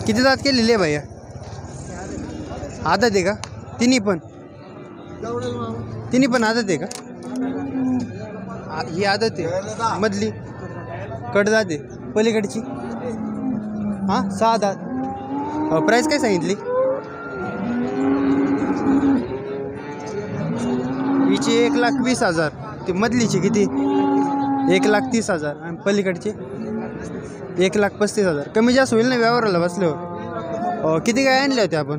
किती दात केलेली आहे भैया? आदत आहे का? तिन्ही पण आदत आहे का? ही आदत आहे, मधली कडदात आहे, पलीकडची हां 6 दात. प्राईस काय सांगितली हिची? 1,20,000. ती मधलीची किती? 1,30,000. आणि पलीकडची 1,35,000. कमी जास्त होईल ना व्यवहाराला बसल्यावर? किती काय आणल्या होत्या आपण?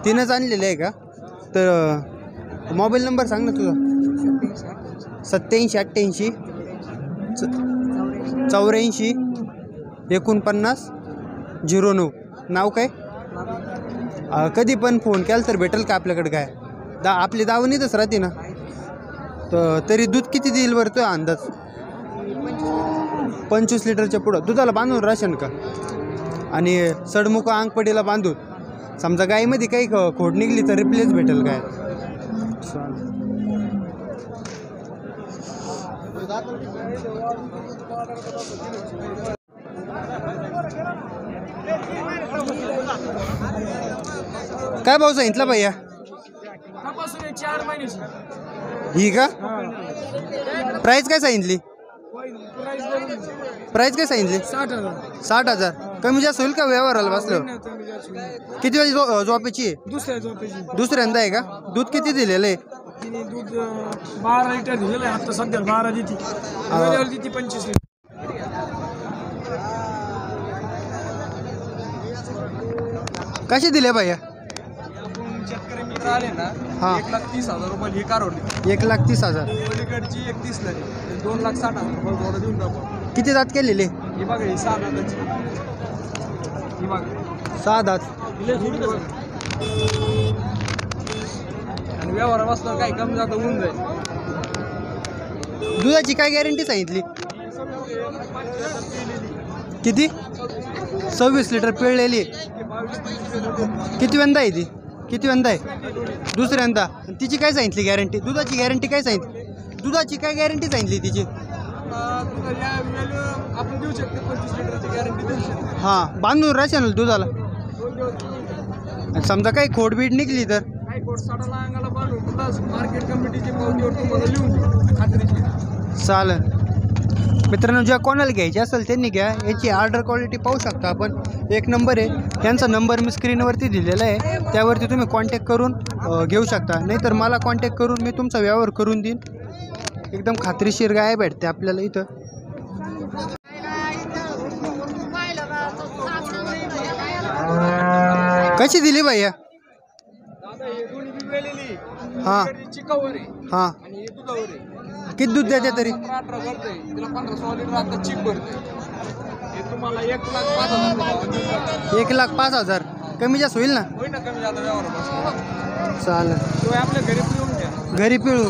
3च आणलेले आहे का? तर मोबाईल नंबर सांग ना तुझा. 87 88 84 49. नाव काय? कधी पण फोन केला तर भेटेल का आपल्याकडे? काय आपली दावणीतच राहते ना. तर तरी दूध किती देईल बरं तो अंदाज? 25 लिटरच्या पुढं दुधाला बांधून राशन का? आणि सडमुख अंगपटीला बांधून समजा गाईमध्ये काही खोड निघली तर रिप्लेस भेटेल काय? काय भाव सांगितला भैया? 4 महिन्याची ही का? प्राईस काय सांगितली? प्राईस काय सांगितली? 60,000. कमी जास्त होईल का व्यवहाराला बसल्यावर? किती वेळी झोपेची आहे? दुसऱ्यांदा आहे का? दूध किती दिलेलं आहे? दूध 12 लिटर दिलेलं आहे आता सध्या. 12 देते, 25 लिटर. कसे दिले भैया? शेतकरी मित्र आले ना, हां 1,30,000 रुपये ही कारवली. 1,30,000. पलीकडची 31 ला 2,60,000 रुपये थोडं देऊन टाकू. किती दात केलेले? ही बघा, ही 6 दाताची. ही बघा 6 दात. आणि व्यवहार बसल्यावर काही कमी जातं होऊन जाईल. दुधाची काय गॅरंटी सांगितली? किती? 26 लिटर पिळलेली. किती वेंदा आहे ती? किती वेंदा आहे? दुसऱ्यांदा. तिची काय सांगितली गॅरंटी? दुधाची गॅरंटी काय सांगितली? दुधाची काय गॅरंटी सांगितली तिची? आपण देऊ शकतो 25 लिटरची गॅरंटी देऊ शकतो. हां बांधून राहशाल दुधाला. समजा काही खोडबीड निघली तर? काही कोड साडाला अंगाला बांधून मार्केट कमिटीची पावतीवर तुम्हाला लिहून देऊ खात्रीची. चालेल. मित्रांनो, ज्या कोणाला घ्यायची असेल त्यांनी घ्या. याची ऑर्डर क्वालिटी पाहू शकता आपण. 1 नंबर आहे. यांचा नंबर मी स्क्रीनवरती दिलेला आहे, त्यावरती तुम्ही कॉन्टॅक्ट करून घेऊ शकता. नाहीतर मला कॉन्टॅक्ट करून मी तुमचा व्यवहार करून देईन. एकदम खात्रीशीर गाय भेटते आपल्याला इथं. कशी दिली भैया? हां हां. किती दूध द्यायचे तरी? 18 भरते तिला 15-16 लिटर आता चीक भरते. हे तुम्हाला 1,05,000. 1,05,000. कमी जास्त होईल ना? होईल ना कमी जास्त व्यवहार. चालेल. आपल्या घरी पिळून घ्या. घरी पिळू.